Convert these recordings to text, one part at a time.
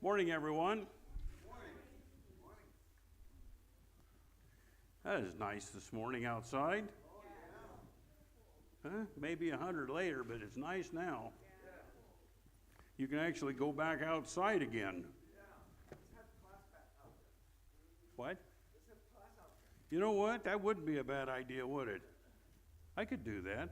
Morning, everyone. That is nice this morning outside. Maybe 100 later, but it's nice now. You can actually go back outside again. What? You know what? That wouldn't be a bad idea, would it? I could do that.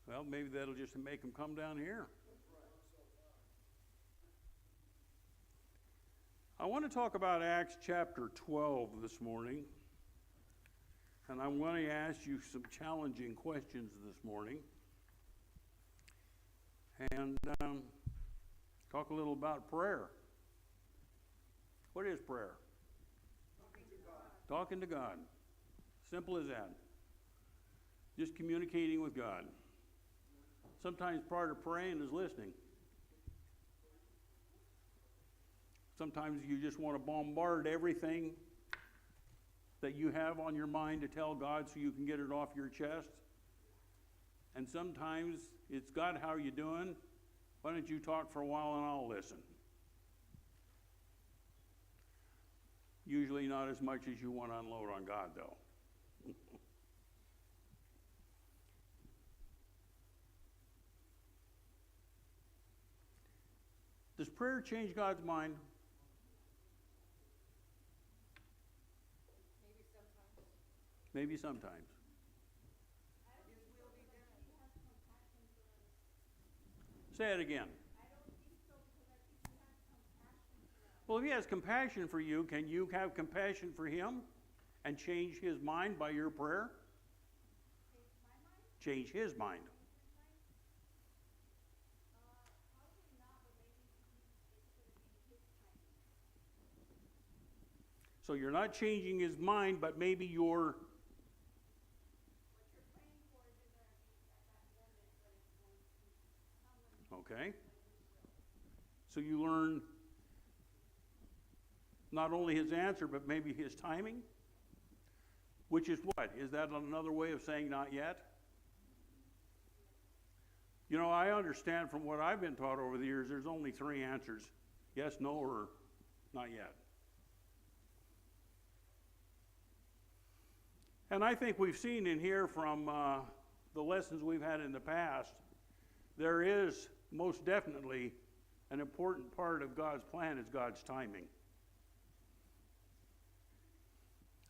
Well, maybe that'll just make them come down here. I want to talk about Acts chapter 12 this morning. And I'm going to ask you some challenging questions this morning. And talk a little about prayer. What is prayer? Talking to God. Talking to God. Simple as that. Just communicating with God. Sometimes part of praying is listening. Sometimes you just want to bombard everything that you have on your mind to tell God so you can get it off your chest. And sometimes it's, God, how are you doing? Why don't you talk for a while and I'll listen? Usually not as much as you want to unload on God, though. Does prayer change God's mind? Maybe sometimes. Maybe sometimes. His will be done. Say it again. I don't think so because I think he has compassion for us. Well, if he has compassion for you, can you have compassion for him and change his mind by your prayer? Change my mind? Change his mind. Probably not, but maybe it could be his time. So you're not changing his mind, but maybe you're... What you're praying for isn't going to be at that moment, but it's going to come when Okay. So you learn not only his answer, but maybe his timing? Which is what? Is that another way of saying not yet? You know, I understand from what I've been taught over the years, there's only three answers. Yes, no, or not yet. And I think we've seen in here from the lessons we've had in the past, there is most definitely an important part of God's plan is God's timing.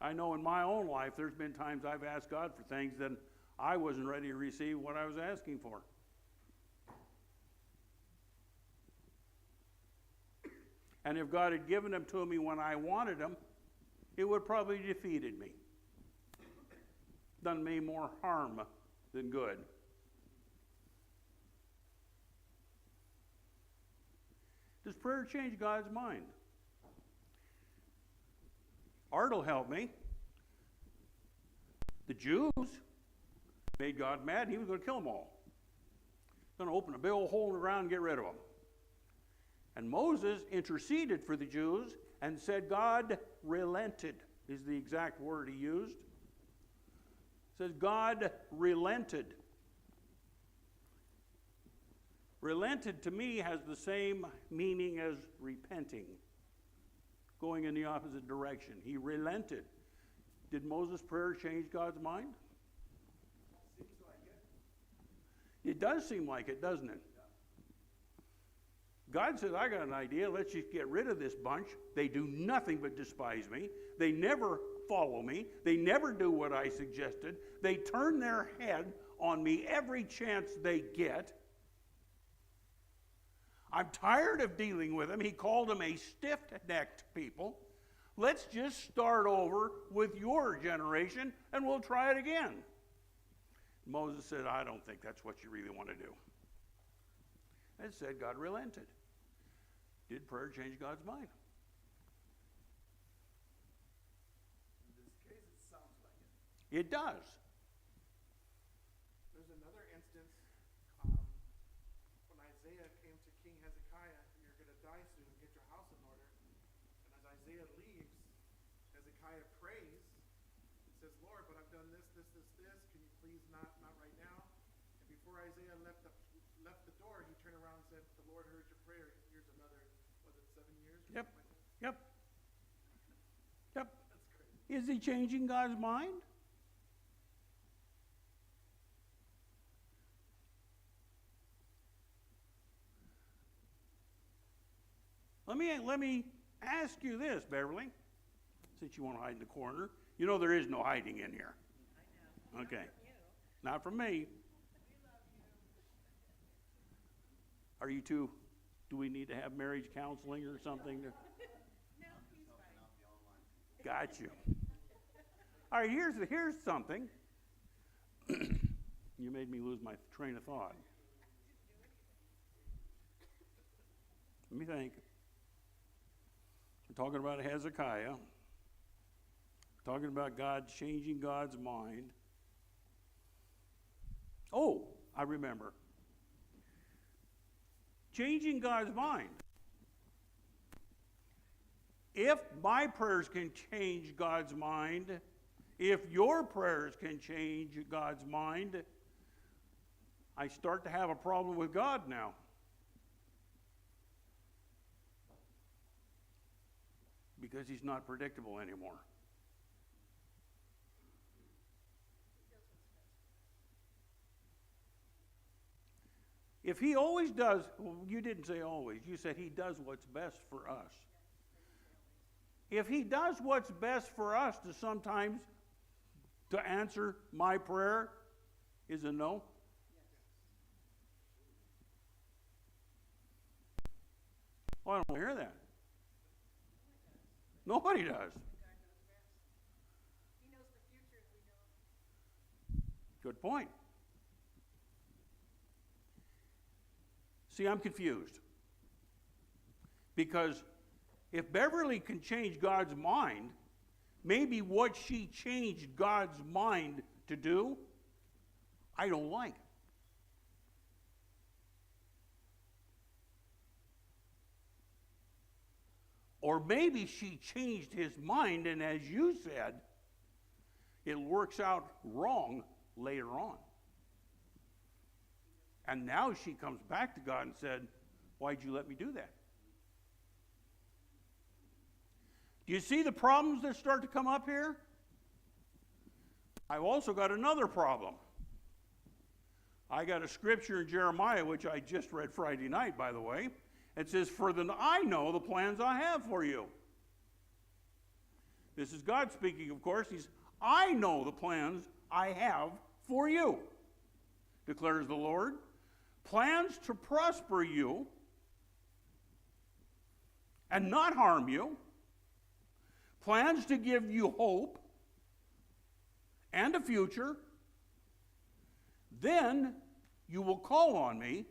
I know in my own life, there's been times I've asked God for things that I wasn't ready to receive what I was asking for. And if God had given them to me when I wanted them, it would probably have defeated me. Done me more harm than good. Does prayer change God's mind? Art will help me. The Jews made God mad and he was going to kill them all. Going to open a big old hole in the ground and get rid of them. And Moses interceded for the Jews and said God relented, is the exact word he used. It says God relented. Relented to me has the same meaning as repenting, going in the opposite direction. He relented. Did Moses' prayer change God's mind? Seems like it. It does seem like it, doesn't it? God says, I got an idea. Let's just get rid of this bunch. They do nothing but despise me. They never follow me. They never do what I suggested. They turn their head on me every chance they get. I'm tired of dealing with them. He called them a stiff-necked people. Let's just start over with your generation and we'll try it again. Moses said, I don't think that's what you really want to do. And said God relented. Did prayer change God's mind? In this case, it sounds like it. It does. There's another instance when Isaiah came to King Hezekiah, you're going to die soon, get your house in order. And as Isaiah leaves, Hezekiah prays and says, Lord, but I've done please not right now. And before Isaiah left the door, he turned around and said, the Lord heard your prayer. Here's another, was it 7 years? or Yep. something like that? Yep. Yep. That's crazy. Is he changing God's mind? Let me ask you this, Beverly, since you want to hide in the corner. You know there is no hiding in here. I know. Okay. You. Not from me. We love you. Are you two, do we need to have marriage counseling or something? No, he's fine. Got you. All right, here's something. You made me lose my train of thought. Let me think. We're talking about Hezekiah. Talking about God changing God's mind. Oh, I remember. Changing God's mind. If my prayers can change God's mind, if your prayers can change God's mind, I start to have a problem with God now. Because he's not predictable anymore. If he always does, well, you didn't say always, you said he does what's best for us. If he does what's best for us, to sometimes to answer my prayer is a no? Well, I don't hear that. Nobody does. God knows best. He knows the future and we don't. Good point. See, I'm confused. Because if Beverly can change God's mind, maybe what she changed God's mind to do, I don't like. Or maybe she changed his mind, and as you said, it works out wrong later on. And now she comes back to God and said, why'd you let me do that? Do you see the problems that start to come up here? I've also got another problem. I got a scripture in Jeremiah, which I just read Friday night, by the way. It says, for then I know the plans I have for you. This is God speaking, of course. I know the plans I have for you, declares the Lord. Plans to prosper you and not harm you. Plans to give you hope and a future. Then you will call on me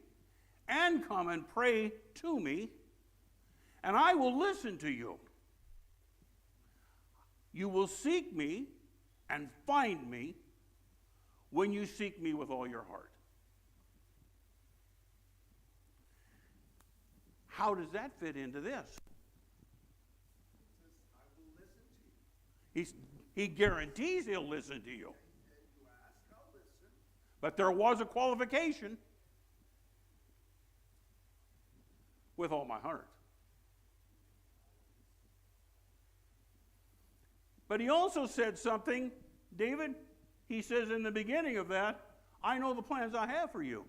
and come and pray to me, and I will listen to you. You will seek me and find me when you seek me with all your heart. How does that fit into this? I will listen to you. He guarantees he'll listen to you. You ask, I'll listen. But there was a qualification. With all my heart. But he also said something, David. He says in the beginning of that, I know the plans I have for you.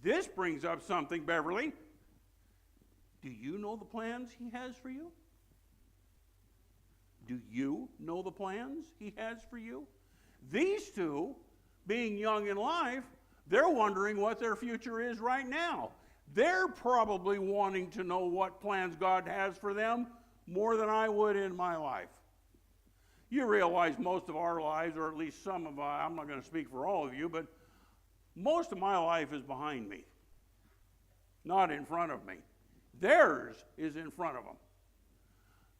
This brings up something, Beverly. Do you know the plans he has for you? Do you know the plans he has for you? These two, being young in life, they're wondering what their future is right now. They're probably wanting to know what plans God has for them more than I would in my life. You realize most of our lives, or at least some of I'm not going to speak for all of you, but most of my life is behind me, not in front of me. Theirs is in front of them.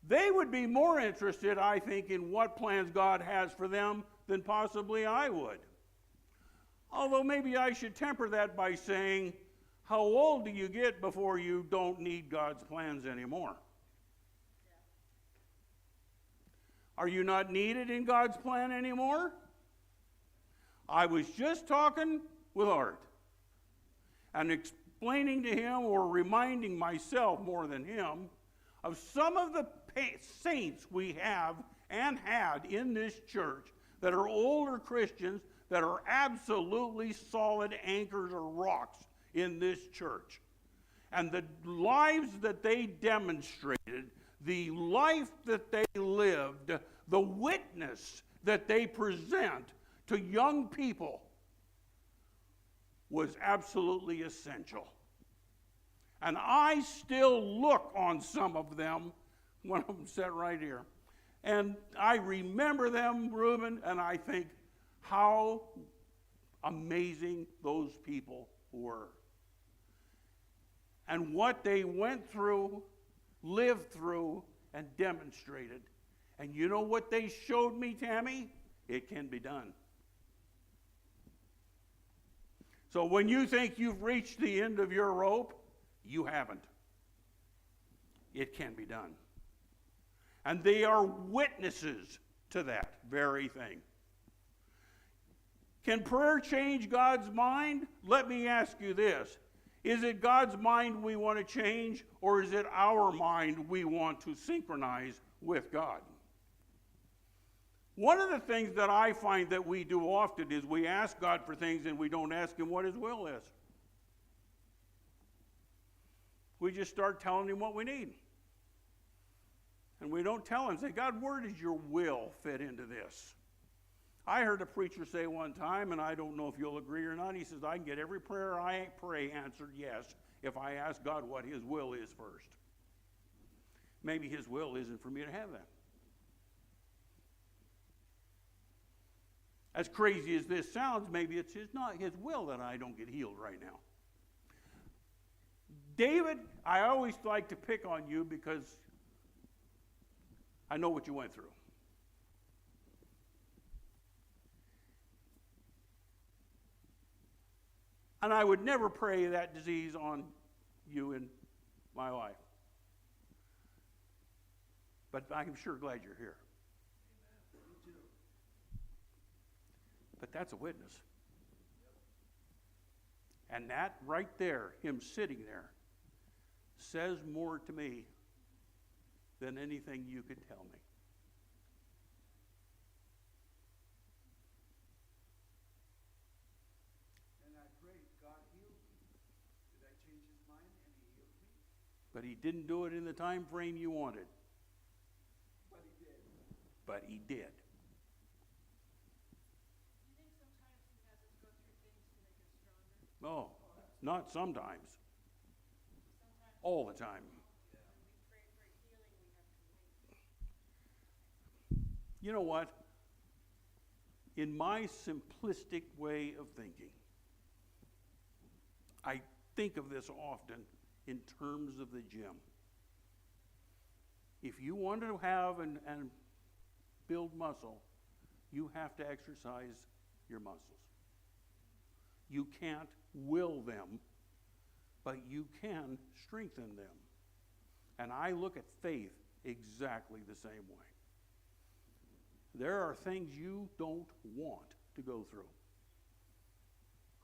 They would be more interested, I think, in what plans God has for them than possibly I would. Although maybe I should temper that by saying, how old do you get before you don't need God's plans anymore? Are you not needed in God's plan anymore? I was just talking with Art and explaining to him, or reminding myself more than him, of some of the saints we have and had in this church that are older Christians that are absolutely solid anchors or rocks in this church. And the lives that they demonstrated, the life that they lived, the witness that they present to young people was absolutely essential. And I still look on some of them, one of them sat right here, and I remember them, Reuben, and I think how amazing those people were. And what they went through, lived through, and demonstrated. And you know what they showed me, Tammy? It can be done. So when you think you've reached the end of your rope, you haven't. It can be done. And they are witnesses to that very thing. Can prayer change God's mind? Let me ask you this. Is it God's mind we want to change, or is it our mind we want to synchronize with God? One of the things that I find that we do often is we ask God for things and we don't ask Him what His will is. We just start telling Him what we need. And we don't tell Him, say, God, where does your will fit into this? I heard a preacher say one time, and I don't know if you'll agree or not, he says, I can get every prayer I pray answered yes if I ask God what His will is first. Maybe His will isn't for me to have that. As crazy as this sounds, maybe it's not His will that I don't get healed right now. David, I always like to pick on you because I know what you went through. And I would never pray that disease on you and my wife. But I'm sure glad you're here. But that's a witness. And that right there, him sitting there, says more to me than anything you could tell me. And I prayed, God healed me. Did I change His mind and He healed me? But He didn't do it in the time frame you wanted. But He did. But He did. You think sometimes He has us go through things to make us stronger? Oh, not sometimes. Sometimes All the time. when we pray for healing, we have to wait. You know what? In my simplistic way of thinking, I think of this often in terms of the gym. If you want to have and build muscle, you have to exercise your muscles. You can't will them, but you can strengthen them. And I look at faith exactly the same way. There are things you don't want to go through.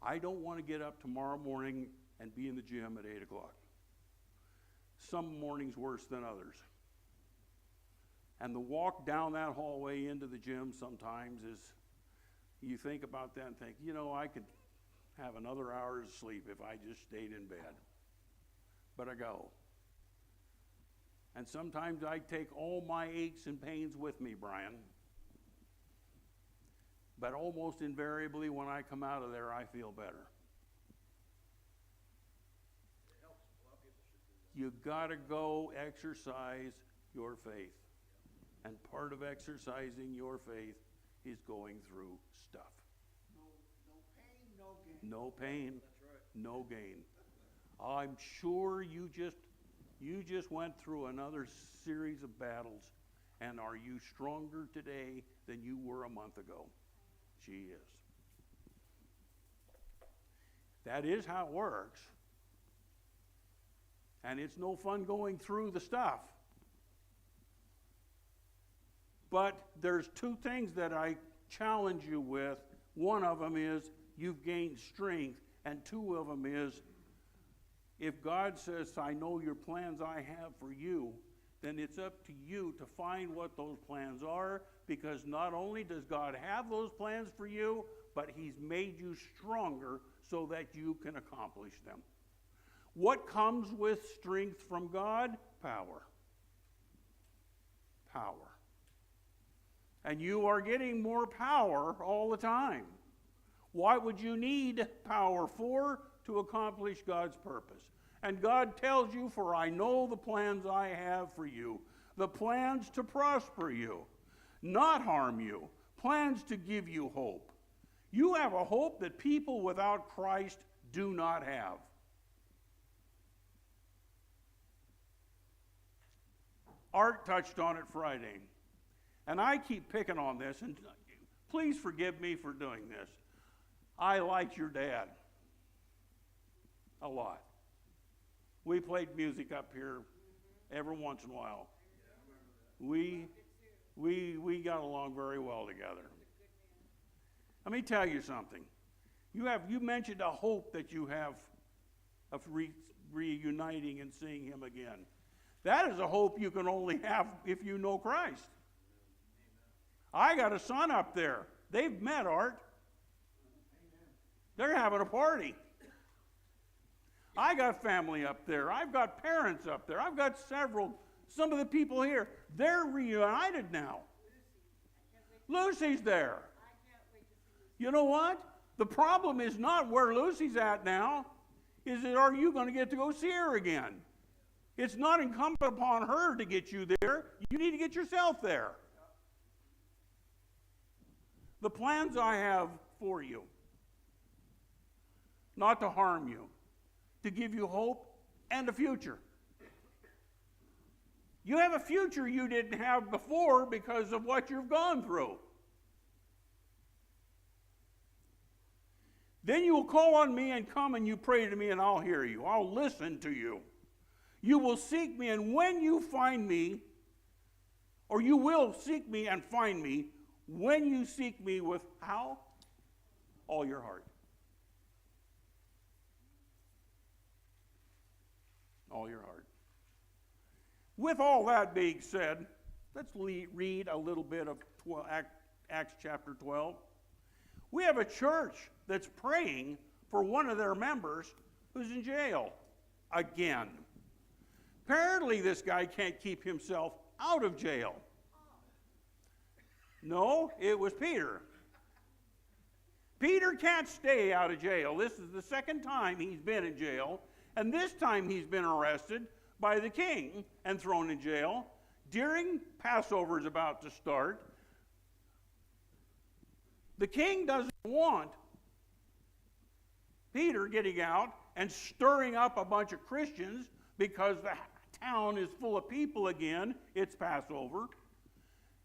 I don't want to get up tomorrow morning and be in the gym at 8 o'clock. Some mornings worse than others. And the walk down that hallway into the gym sometimes is, you think about that and think, you know, I could have another hour of sleep if I just stayed in bed. But I go. And sometimes I take all my aches and pains with me, Brian. But almost invariably when I come out of there, I feel better. You gotta go exercise your faith. And part of exercising your faith is going through stuff. No pain, No pain, no no gain. gain. I'm sure you just went through another series of battles, and are you stronger today than you were a month ago? She is. That is how it works. And it's no fun going through the stuff. But there's two things that I challenge you with One of them is you've gained strength, and two of them is if God says, I know your plans I have for you, then it's up to you to find what those plans are, because not only does God have those plans for you, but he's made you stronger so that you can accomplish them. What comes with strength from God? Power. Power. And you are getting more power all the time. What would you need power for? To accomplish God's purpose. And God tells you, for I know the plans I have for you, the plans to prosper you, not harm you, plans to give you hope. You have a hope that people without Christ do not have. Art touched on it Friday, and I keep picking on this, and please forgive me for doing this. I liked your dad a lot. We played music up here every once in a while. We got along very well together. Let me tell you something. You mentioned a hope that you have of reuniting and seeing him again. That is a hope you can only have if you know Christ. I got a son up there. They've met, Art. They're having a party. I got family up there. I've got parents up there. I've got some of the people here. They're reunited now. Lucy's there. You know what? The problem is not where Lucy's at now. Is that are you going to get to go see her again? It's not incumbent upon her to get you there. You need to get yourself there. The plans I have for you, not to harm you, to give you hope and a future. You have a future you didn't have before because of what you've gone through. Then you will call on me and come and you pray to me and I'll hear you. I'll listen to you. You will seek me, and when you find me, or you will seek me and find me, when you seek me with how? All your heart. All your heart. With all that being said, let's read a little bit of Acts chapter 12. We have a church that's praying for one of their members who's in jail again. Apparently this guy can't keep himself out of jail. No, it was Peter. Peter can't stay out of jail. This is the second time he's been in jail, and this time he's been arrested by the king and thrown in jail. During Passover is about to start. The king doesn't want Peter getting out and stirring up a bunch of Christians because the town is full of people again. It's Passover.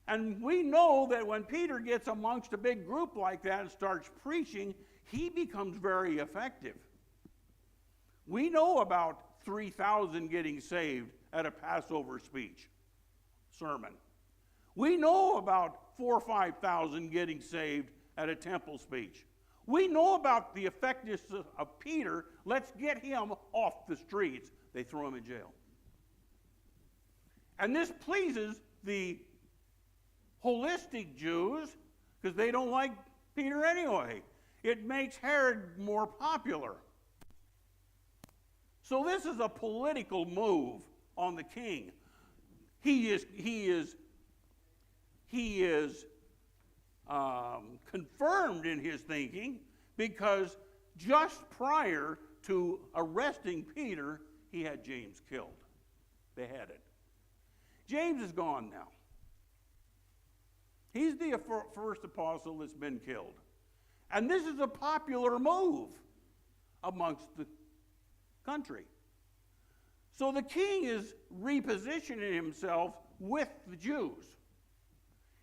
And we know that when Peter gets amongst a big group like that and starts preaching, he becomes very effective. We know about 3,000 getting saved at a Passover sermon. We know about 4,000 or 5,000 getting saved at a temple speech. We know about the effectiveness of Peter. Let's get him off the streets. They throw him in jail. And this pleases the holistic Jews because they don't like Peter anyway. It makes Herod more popular. So this is a political move on the king. He is confirmed in his thinking because just prior to arresting Peter, he had James killed, beheaded. James is gone now. He's the first apostle that's been killed. And this is a popular move amongst the country. So the king is repositioning himself with the Jews.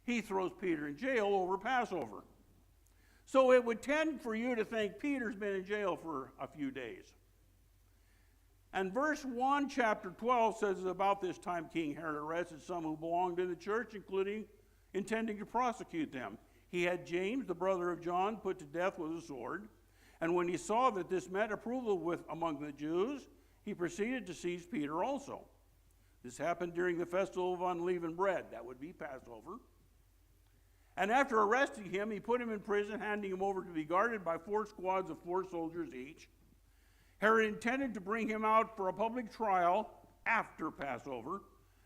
He throws Peter in jail over Passover. So it would tend for you to think Peter's been in jail for a few days. And verse 1, chapter 12 says, about this time King Herod arrested some who belonged in the church, including intending to prosecute them. he had James, the brother of John, put to death with a sword. And when he saw that this met approval among the Jews, he proceeded to seize Peter also. This happened during the festival of unleavened bread. That would be Passover. And after arresting him, he put him in prison, handing him over to be guarded by 4 squads of 4 soldiers each. Herod intended to bring him out for a public trial after Passover.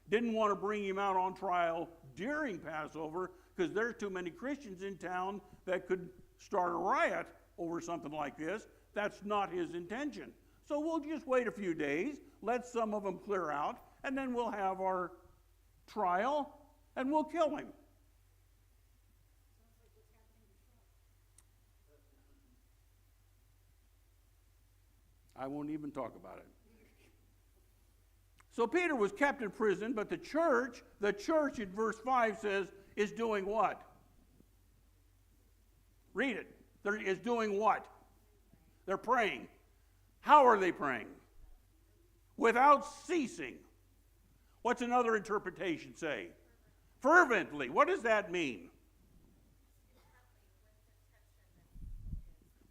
Didn't want to bring him out on trial during Passover because there's too many Christians in town that could start a riot over something like this. That's not his intention. So we'll just wait a few days, let some of them clear out, and then we'll have our trial and we'll kill him. I won't even talk about it. So Peter was kept in prison, but the church in verse 5 says, is doing what? Read it. Is doing what? They're praying. How are they praying? Without ceasing. What's another interpretation say? Fervently. What does that mean?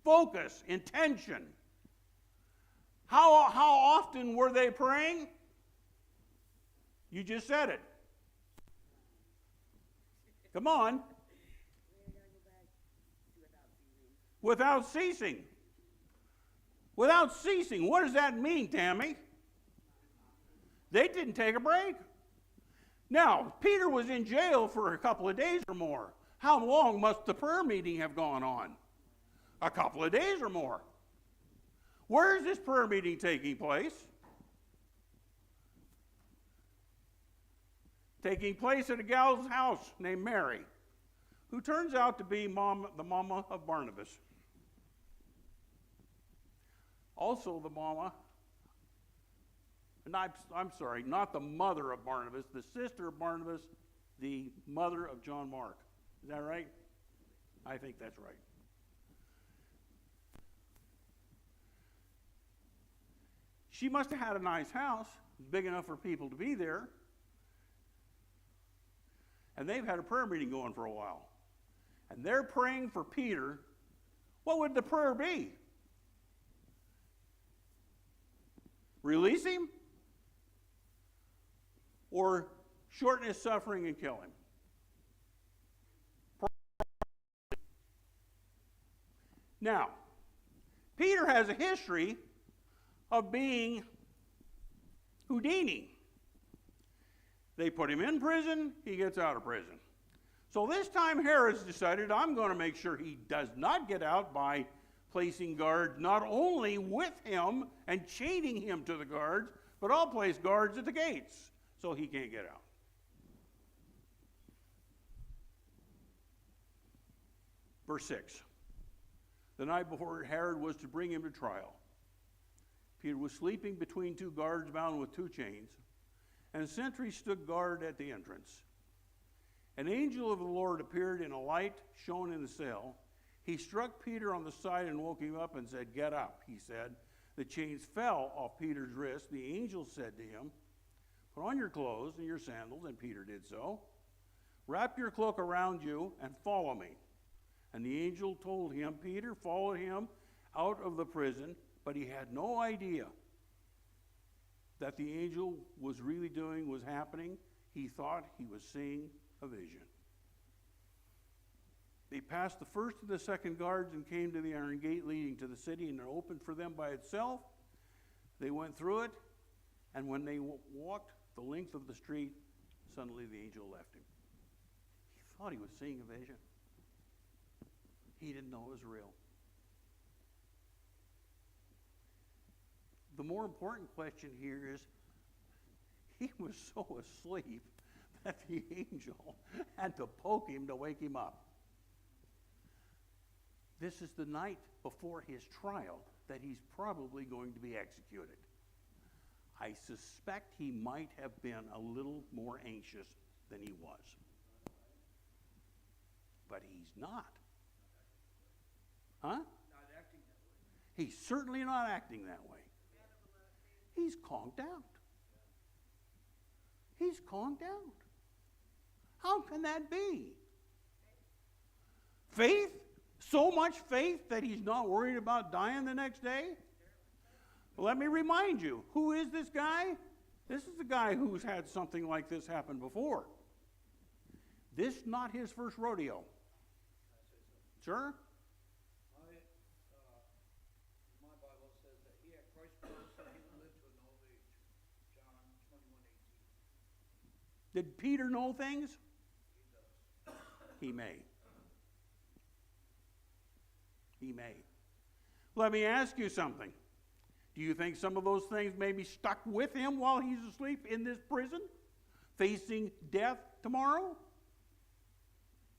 Focus, intention. How often were they praying? You just said it. Come on. Without ceasing. Without ceasing. What does that mean, Tammy? They didn't take a break. Now, Peter was in jail for a couple of days or more. How long must the prayer meeting have gone on? A couple of days or more. Where is this prayer meeting taking place? Taking place at a gal's house named Mary, who turns out to be the mama of Barnabas. Also the mama, and I'm sorry, not the mother of Barnabas, the sister of Barnabas, the mother of John Mark. Is that right? I think that's right. She must have had a nice house, big enough for people to be there. And they've had a prayer meeting going for a while. And they're praying for Peter. What would the prayer be? Release him? Or shorten his suffering and kill him? Now, Peter has a history of being Houdini. They put him in prison, he gets out of prison. So this time Herod's decided, I'm going to make sure he does not get out by placing guards not only with him and chaining him to the guards, but I'll place guards at the gates so he can't get out. Verse 6. The night before Herod was to bring him to trial, Peter was sleeping between 2 guards bound with 2 chains, and sentries stood guard at the entrance. An angel of the Lord appeared in a light shone in the cell. He struck Peter on the side and woke him up and said, "Get up," he said. The chains fell off Peter's wrist. The angel said to him, "Put on your clothes and your sandals," and Peter did so. "Wrap your cloak around you and follow me." And the angel told him, Peter followed him out of the prison, but he had no idea that the angel was really doing was happening. He thought he was seeing a vision. They passed the first and the second guards and came to the iron gate leading to the city, and it opened for them by itself. They went through it, and when they walked the length of the street, suddenly the angel left him. He thought he was seeing a vision. He didn't know it was real. The more important question here is, he was so asleep that the angel had to poke him to wake him up. This is the night before his trial that he's probably going to be executed. I suspect he might have been a little more anxious than he was. But he's not. Huh? Not acting that way. He's certainly not acting that way. He's calmed down. He's calmed down. How can that be? Faith? So much faith that he's not worried about dying the next day? Let me remind you, who is this guy? This is the guy who's had something like this happen before. This not his first rodeo. Sure? My Bible says that he had Christ birth, so he would live to an old age. John 21:18. Did Peter know things? He does. He may. He may. Let me ask you something. Do you think some of those things may be stuck with him while he's asleep in this prison, facing death tomorrow?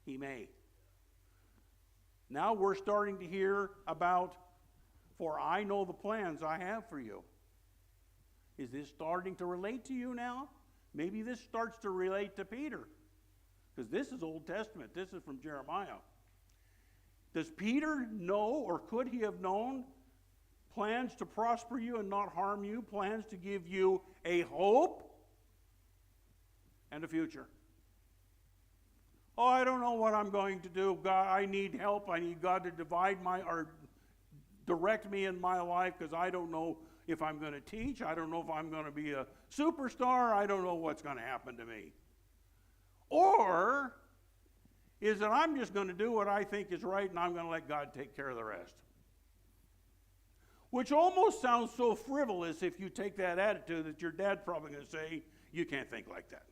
He may. Now we're starting to hear about, for I know the plans I have for you. Is this starting to relate to you now? Maybe this starts to relate to Peter, because this is Old Testament. This is from Jeremiah. Does Peter know, or could he have known, plans to prosper you and not harm you, plans to give you a hope and a future? Oh, I don't know what I'm going to do. God, I need help. I need God to direct me in my life, because I don't know if I'm going to teach. I don't know if I'm going to be a superstar. I don't know what's going to happen to me. Or is that I'm just going to do what I think is right and I'm going to let God take care of the rest? Which almost sounds so frivolous if you take that attitude, that your dad's probably going to say, you can't think like that.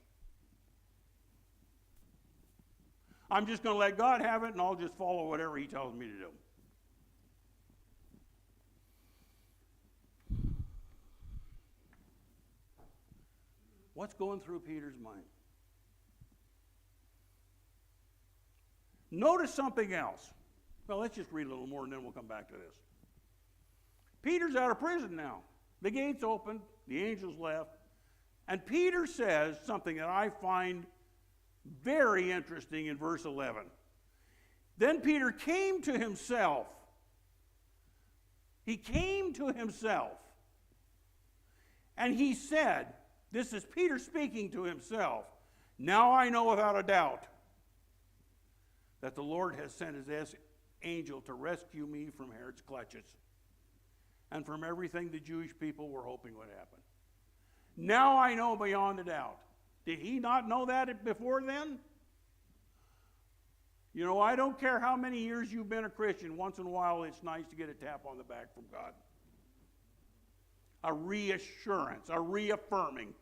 I'm just going to let God have it and I'll just follow whatever he tells me to do. What's going through Peter's mind? Notice something else. Well, let's just read a little more and then we'll come back to this. Peter's out of prison now. The gates opened, the angels left, and Peter says something that I find very interesting in verse 11. Then Peter came to himself. He came to himself. And he said, this is Peter speaking to himself, now I know without a doubt that the Lord has sent his angel to rescue me from Herod's clutches and from everything the Jewish people were hoping would happen. Now I know beyond a doubt. Did he not know that before then? You know, I don't care how many years you've been a Christian, once in a while it's nice to get a tap on the back from God. A reassurance, a reaffirming.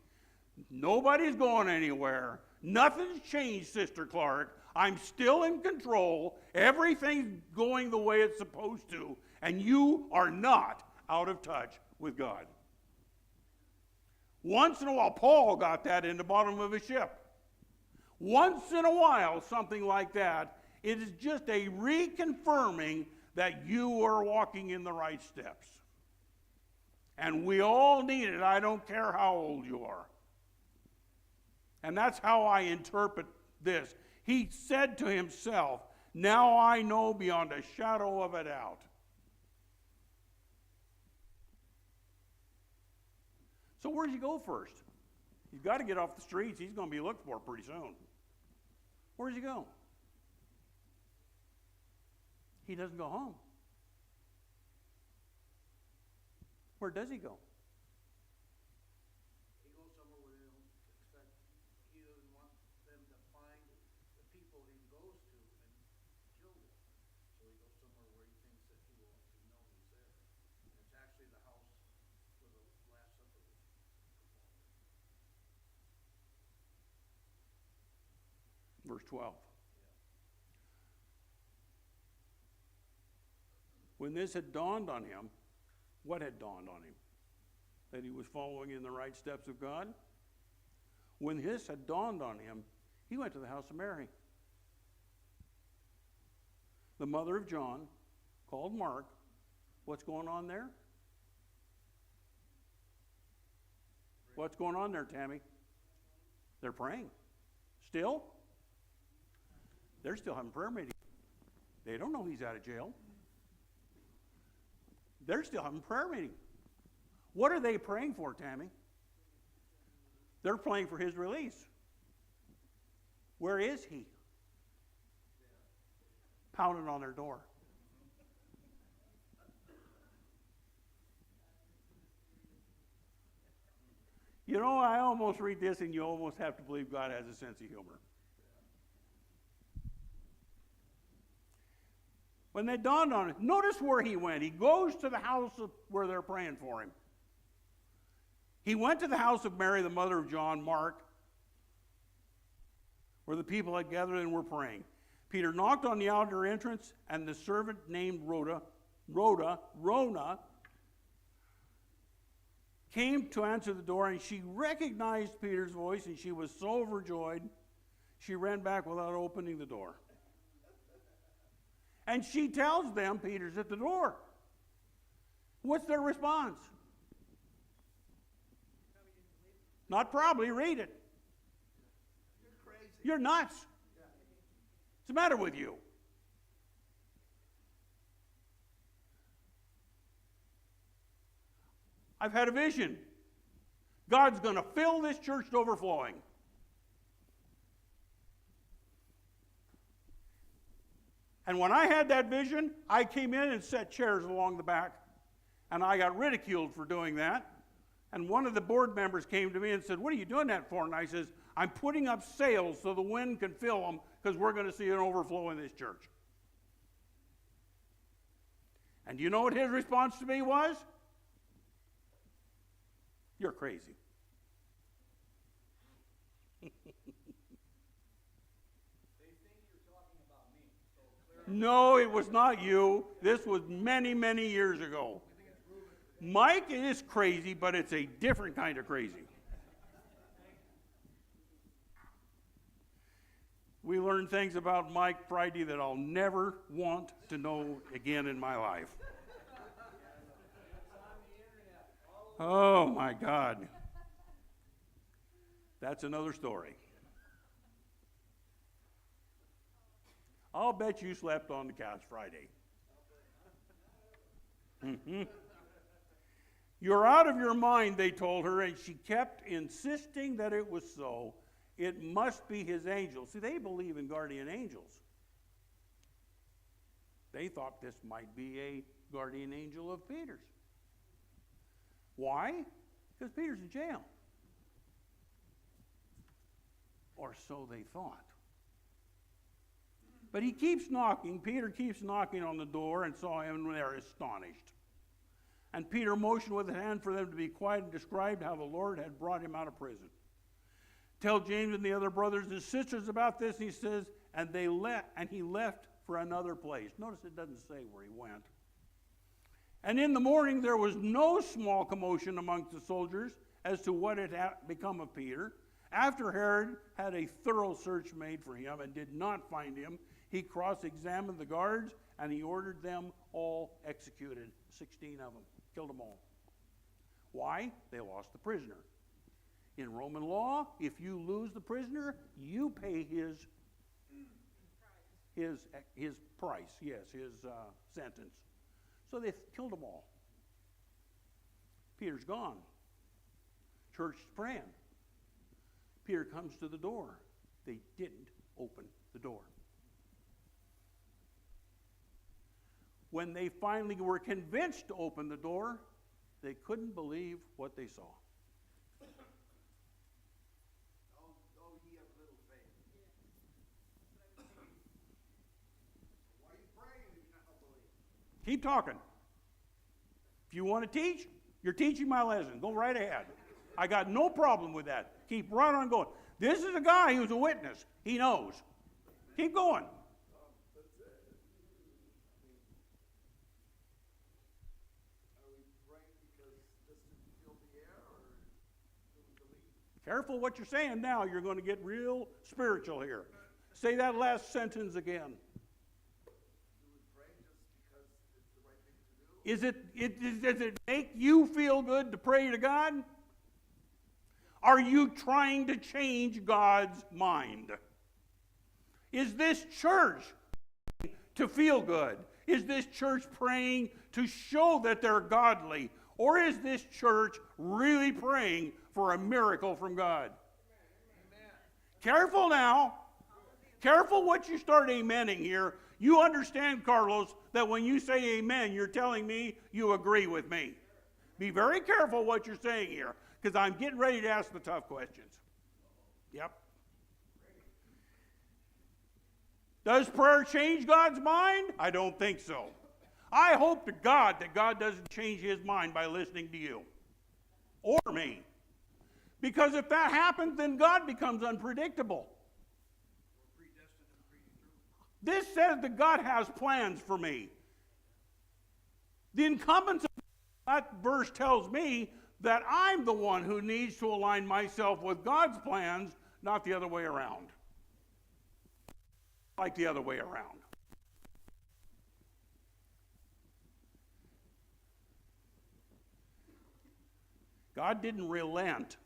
Nobody's going anywhere. Nothing's changed, Sister Clark. I'm still in control. Everything's going the way it's supposed to. And you are not out of touch with God. Once in a while, Paul got that in the bottom of his ship. Once in a while, something like that. It is just a reconfirming that you are walking in the right steps. And we all need it. I don't care how old you are. And that's how I interpret this. He said to himself, now I know beyond a shadow of a doubt. So where does he go first? He's got to get off the streets. He's going to be looked for pretty soon. Where does he go? He doesn't go home. Where does he go? He goes somewhere where they don't expect, he doesn't want them to find the people he goes to and kill them. So he goes somewhere where he thinks that he will actually know he's there. And it's actually the house where the Last Supper was performed. Verse 12. When this had dawned on him, what had dawned on him? That he was following in the right steps of God? When this had dawned on him, he went to the house of Mary, the mother of John, called Mark. What's going on there? What's going on there, Tammy? They're praying. Still? They're still having prayer meeting. They don't know he's out of jail. They're still having prayer meeting. What are they praying for, Tammy? They're praying for his release. Where is he? pounding on their door. You know, I almost read this and you almost have to believe God has a sense of humor. When they dawned on it, notice where he went. He goes to the house where they're praying for him. He went to the house of Mary, the mother of John, Mark, where the people had gathered and were praying. Peter knocked on the outer entrance, and the servant named Rhona, came to answer the door, and she recognized Peter's voice, and she was so overjoyed, she ran back without opening the door. And she tells them Peter's at the door. What's their response? Not probably, read it. You're crazy. You're nuts. What's the matter with you? I've had a vision. God's going to fill this church to overflowing. And when I had that vision, I came in and set chairs along the back, and I got ridiculed for doing that. And one of the board members came to me and said, "What are you doing that for?" And I says, "I'm putting up sails so the wind can fill them, because we're going to see an overflow in this church." And you know what his response to me was? "You're crazy." No, it was not you. This was many, many years ago. Mike is crazy, but it's a different kind of crazy. We learned things about Mike Friday that I'll never want to know again in my life. Oh my God. That's another story. I'll bet you slept on the couch Friday. Mm-hmm. "You're out of your mind," they told her, and she kept insisting that it was so. It must be his angel. See, they believe in guardian angels. They thought this might be a guardian angel of Peter's. Why? Because Peter's in jail. Or so they thought. But he keeps knocking. Peter keeps knocking on the door and saw him, and they're astonished. And Peter motioned with his hand for them to be quiet and described how the Lord had brought him out of prison. "Tell James and the other brothers and sisters about this," he says, and he left for another place. Notice it doesn't say where he went. "And in the morning there was no small commotion amongst the soldiers as to what had become of Peter. After Herod had a thorough search made for him and did not find him, he cross-examined the guards, and he ordered them all executed, 16 of them, killed them all. Why? They lost the prisoner. In Roman law, if you lose the prisoner, you pay his price, yes, his sentence. So they killed them all. Peter's gone. Church is praying. Peter comes to the door. They didn't open the door. When they finally were convinced to open the door, they couldn't believe what they saw. Oh, ye of little faith. Why are you praying if you don't believe? Keep talking. If you want to teach, you're teaching my lesson. Go right ahead. I got no problem with that. Keep right on going. This is a guy who's a witness. He knows. Keep going. That's it. Are we praying because just to fill the air, or do we believe? Careful what you're saying now. You're going to get real spiritual here. Say that last sentence again. Do we pray just because it's the right thing to do? Does it make you feel good to pray to God? Are you trying to change God's mind? Is this church to feel good? Is this church praying to show that they're godly? Or is this church really praying for a miracle from God? Amen. Careful now. Careful what you start amening here. You understand, Carlos, that when you say amen, you're telling me you agree with me. Be very careful what you're saying here, because I'm getting ready to ask the tough questions. Yep. Does prayer change God's mind? I don't think so. I hope to God that God doesn't change his mind by listening to you or me. Because if that happens, then God becomes unpredictable. This says that God has plans for me. The incumbents of that verse tells me that I'm the one who needs to align myself with God's plans, not the other way around. Like the other way around. God didn't relent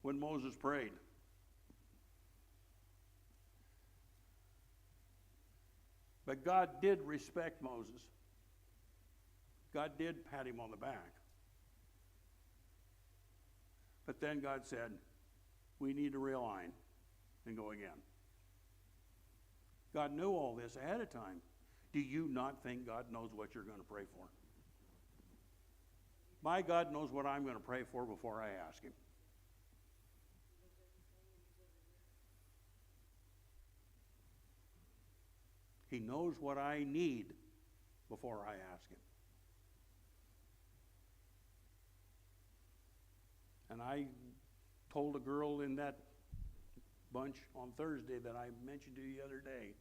when Moses prayed. But God did respect Moses. God did pat him on the back. But then God said, we need to realign and go again. God knew all this ahead of time. Do you not think God knows what you're going to pray for? My God knows what I'm going to pray for before I ask him. He knows what I need before I ask him. And I told a girl in that bunch on Thursday that I mentioned to you the other day,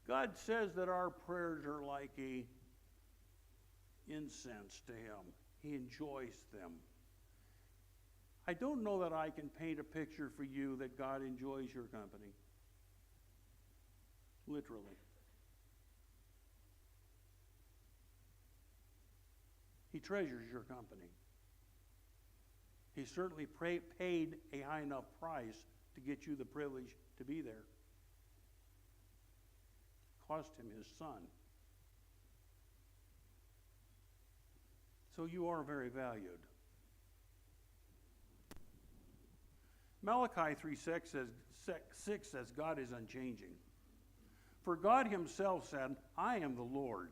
God says that our prayers are like a incense to him. He enjoys them. I don't know that I can paint a picture for you that God enjoys your company. Literally. He treasures your company. He certainly paid a high enough price to get you the privilege to be there. Cost him his son. So you are very valued. Malachi 3:6 says God is unchanging. For God himself said, I am the Lord.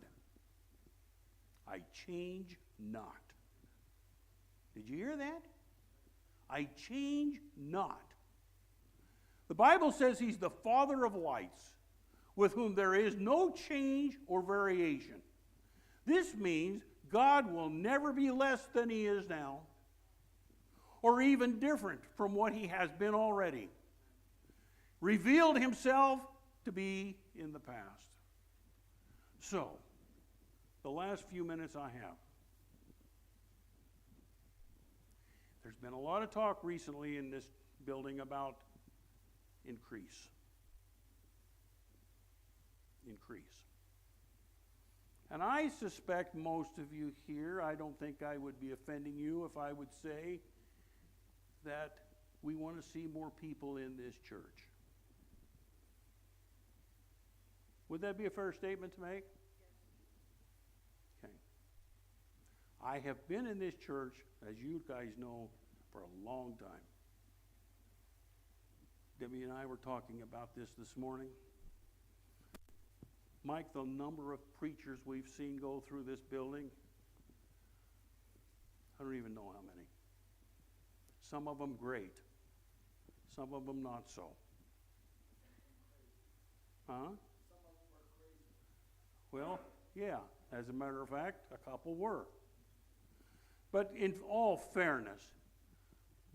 I change not. Did you hear that? I change not. The Bible says he's the Father of lights, with whom there is no change or variation. This means God will never be less than he is now, or even different from what he has been already. Revealed himself to be in the past. So, the last few minutes I have. There's been a lot of talk recently in this building about increase. Increase. And I suspect most of you here, I don't think I would be offending you if I would say that we want to see more people in this church. Would that be a fair statement to make? Okay. I have been in this church, as you guys know, for a long time. Debbie and I were talking about this morning. Mike, the number of preachers we've seen go through this building, I don't even know how many. Some of them great. Some of them not so. Huh? Well, yeah, as a matter of fact, a couple were. But in all fairness,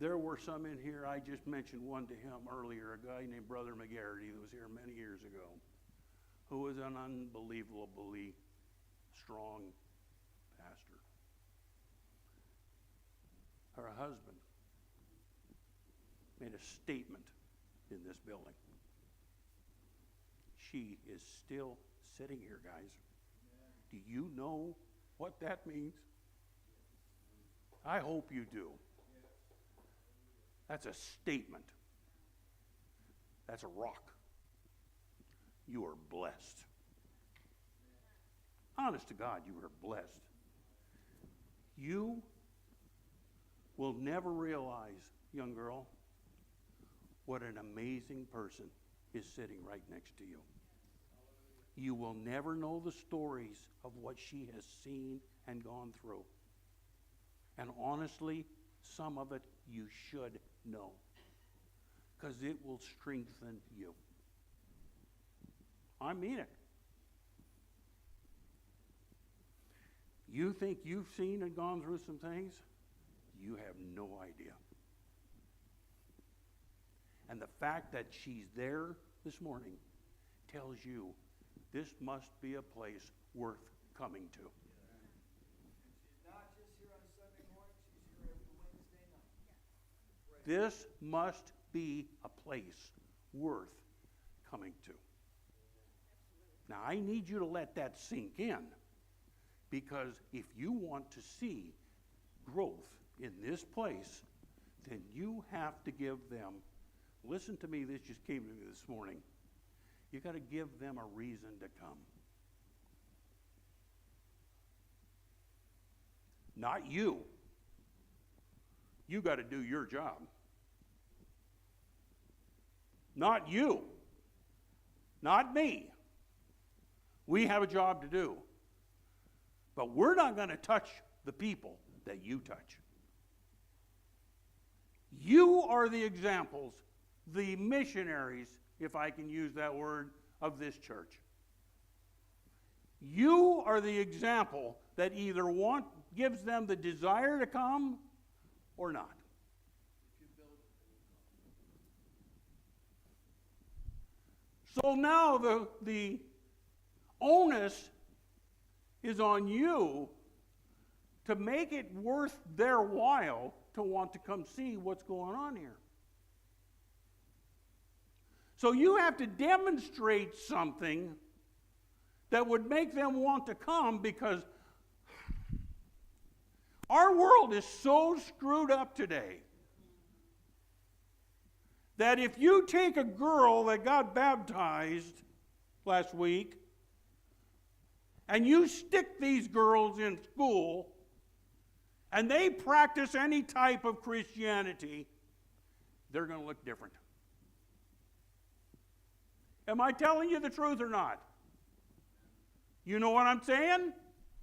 there were some in here, I just mentioned one to him earlier, a guy named Brother McGarity that was here many years ago, who was an unbelievably strong pastor. Her husband made a statement in this building. She is still sitting here, guys. Do you know what that means? I hope you do. That's a statement. That's a rock. You are blessed. Honest to God, you are blessed. You will never realize, young girl, what an amazing person is sitting right next to you. You will never know the stories of what she has seen and gone through. And honestly, some of it you should know, because it will strengthen you. I mean it. You think you've seen and gone through some things? You have no idea. And the fact that she's there this morning tells you this must be a place worth coming to. And she's not just here on Sunday morning, she's here every Wednesday night. This must be a place worth coming to. Now, I need you to let that sink in, because if you want to see growth in this place, then you have to give them, listen to me, this just came to me this morning. You got to give them a reason to come. Not you. You got to do your job. Not you. Not me. We have a job to do. But we're not going to touch the people that you touch. You are the examples, the missionaries, if I can use that word, of this church. You are the example that either gives them the desire to come or not. So now the onus is on you to make it worth their while to want to come see what's going on here. So you have to demonstrate something that would make them want to come, because our world is so screwed up today that if you take a girl that got baptized last week and you stick these girls in school and they practice any type of Christianity, they're going to look different. Am I telling you the truth or not? You know what I'm saying?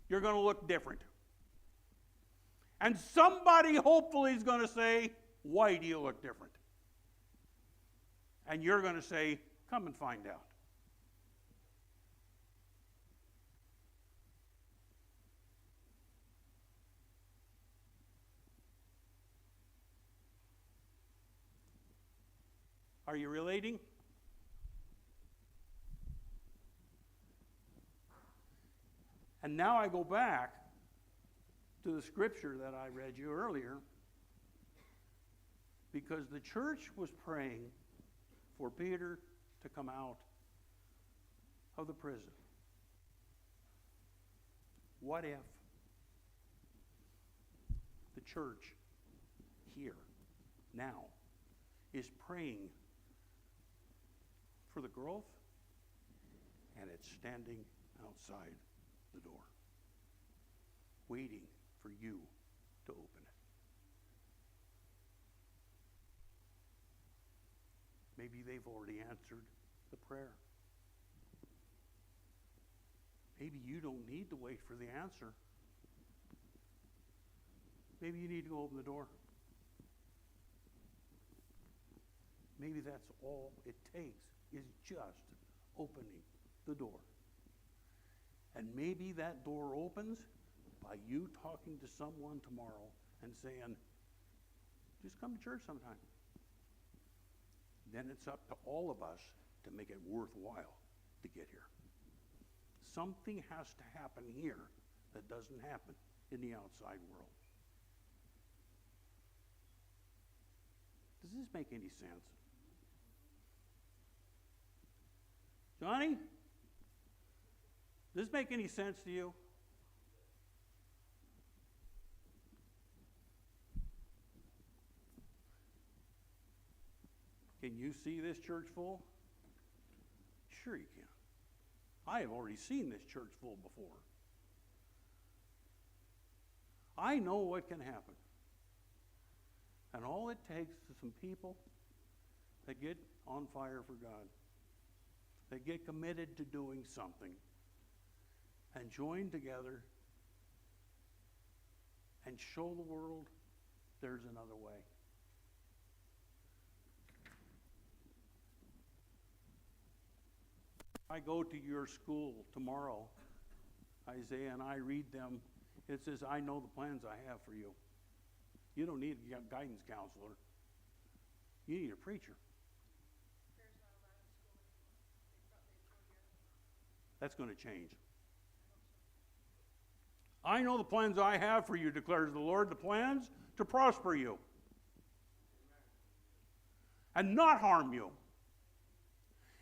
You're going to look different. And somebody hopefully is going to say, why do you look different? And you're going to say, come and find out. Are you relating? And now I go back to the scripture that I read you earlier, because the church was praying for Peter to come out of the prison. What if the church here now is praying for the growth and it's standing outside the door, waiting for you to open it? Maybe they've already answered the prayer. Maybe you don't need to wait for the answer. Maybe you need to open the door. Maybe that's all it takes, is just opening the door. And maybe that door opens by you talking to someone tomorrow and saying, just come to church sometime. Then it's up to all of us to make it worthwhile to get here. Something has to happen here that doesn't happen in the outside world. Does this make any sense? Johnny? Does this make any sense to you? Can you see this church full? Sure you can. I have already seen this church full before. I know what can happen. And all it takes is some people that get on fire for God, that get committed to doing something, and join together and show the world there's another way. I go to your school tomorrow, Isaiah, and I read them. It says, I know the plans I have for you. You don't need a guidance counselor. You need a preacher. There's not allowed in school anymore. They That's going to change. I know the plans I have for you, declares the Lord, the plans to prosper you and not harm you,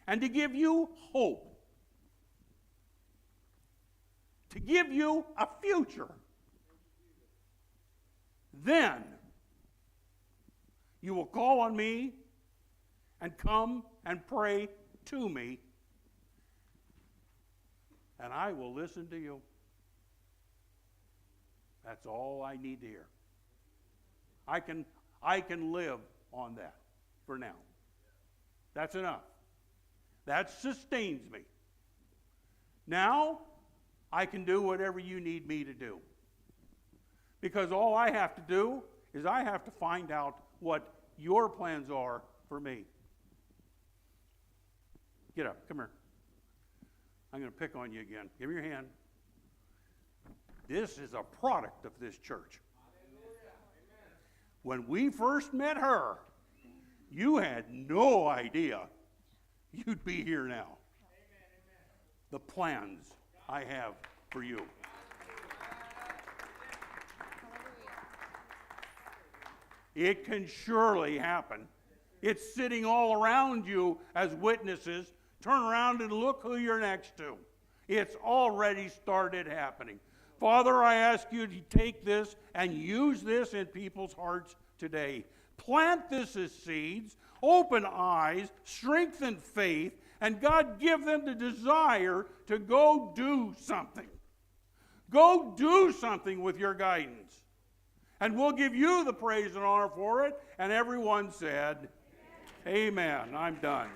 and to give you hope, to give you a future. Then you will call on me and come and pray to me, and I will listen to you. That's all I need to hear. I can live on that for now. That's enough. That sustains me. Now, I can do whatever you need me to do. Because all I have to do is I have to find out what your plans are for me. Get up, come here. I'm going to pick on you again. Give me your hand. This is a product of this church. When we first met her, you had no idea you'd be here now. The plans I have for you. It can surely happen. It's sitting all around you as witnesses. Turn around and look who you're next to. It's already started happening. Father, I ask you to take this and use this in people's hearts today. Plant this as seeds, open eyes, strengthen faith, and God, give them the desire to go do something. Go do something with your guidance. And we'll give you the praise and honor for it. And everyone said, Amen. I'm done.